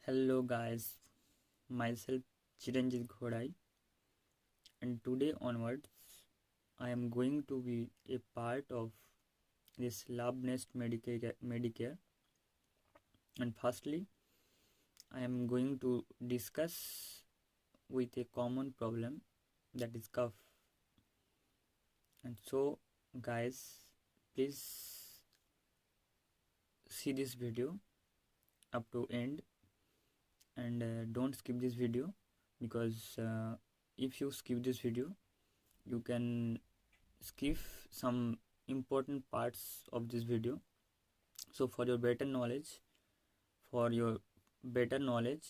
Hello guys, myself Chiranjit ghorai, and today onwards I am going to be a part of this lab-based Medicare. And firstly, I am going to discuss with a common problem, that is cough. And so guys, please see this video up to end, and don't skip this video, because if you skip this video you can skip some important parts of this video. So for your better knowledge,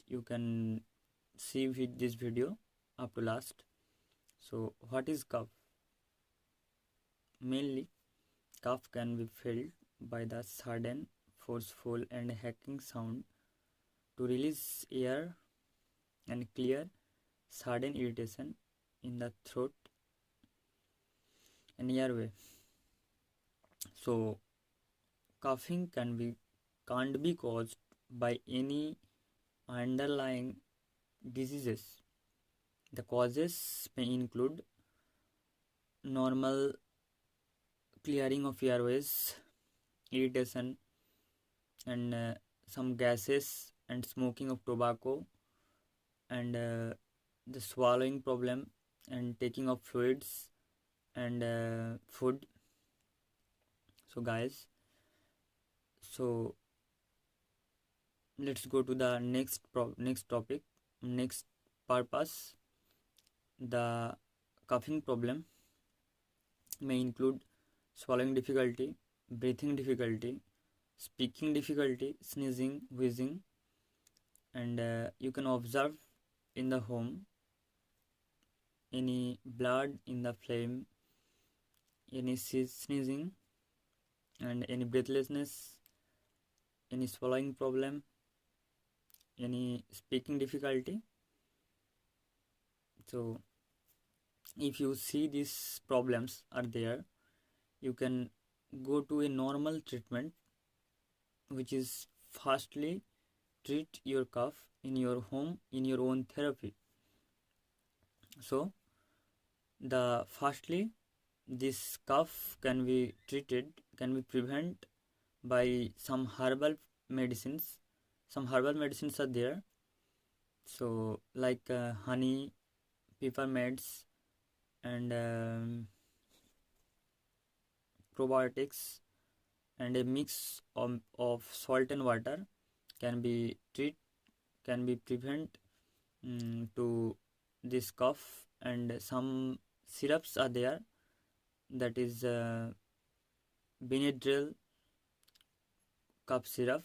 you can see with this video up to last. So what is cough? Mainly, cough can be felt by the sudden, forceful and hacking sound to release air and clear sudden irritation in the throat and airway. So coughing can't be caused by any underlying diseases. The causes may include normal clearing of airways, irritation, and some gases, and smoking of tobacco, and the swallowing problem, and taking of fluids, and food. So guys, so let's go to the next topic, next purpose. The coughing problem may include swallowing difficulty, breathing difficulty, speaking difficulty, sneezing, wheezing, and you can observe in the home any blood in the phlegm, any sneezing, and any breathlessness, any swallowing problem, any speaking difficulty. So if you see these problems are there, you can go to a normal treatment, which is firstly treat your cough in your home in your own therapy. So firstly, this cough can be prevented by some herbal medicines. Some herbal medicines are there, so like honey, peppermints, and probiotics, and a mix of salt and water can be prevent to this cough. And some syrups are there, that is Benadryl cough syrup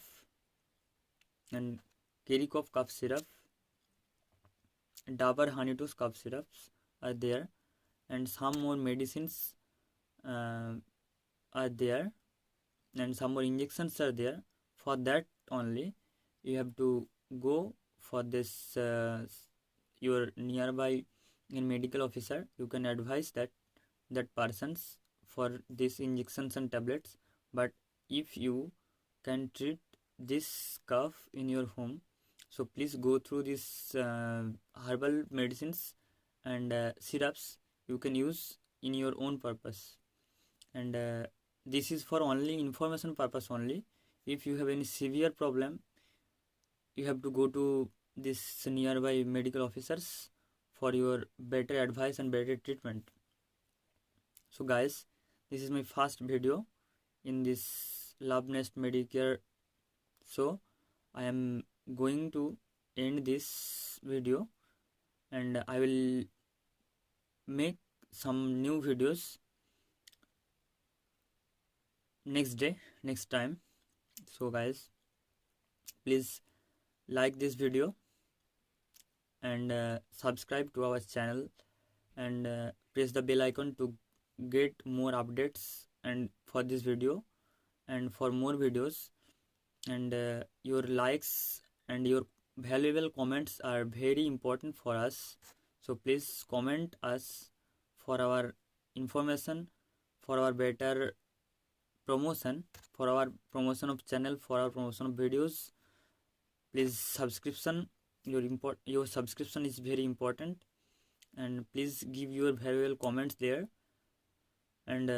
and Kerikov cough syrup, Dabur honey toast cough syrups are there, and some more medicines are there, and some more injections are there. For that only you have to go for this your nearby medical officer. You can advise that persons for these injections and tablets. But if you can treat this cough in your home, so please go through this herbal medicines and syrups you can use in your own purpose. And this is for only information purpose only. If you have any severe problem, you have to go to this nearby medical officers for your better advice and better treatment. So guys, this is my first video in this Love Nest Medicare. So I am going to end this video, and I will make some new videos next time. So guys, please like this video and subscribe to our channel, and press the bell icon to get more updates and for this video and for more videos. And your likes and your valuable comments are very important for us. So please comment us for our information, for our better promotion, for our promotion of channel, for our promotion of videos. please your subscription is very important, and please give your valuable comments there. And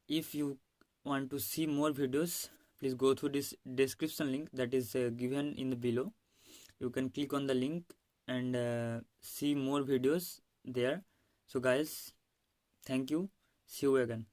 if you want to see more videos, please go through this description link that is given in the below. You can click on the link and see more videos there. So guys, thank you, see you again.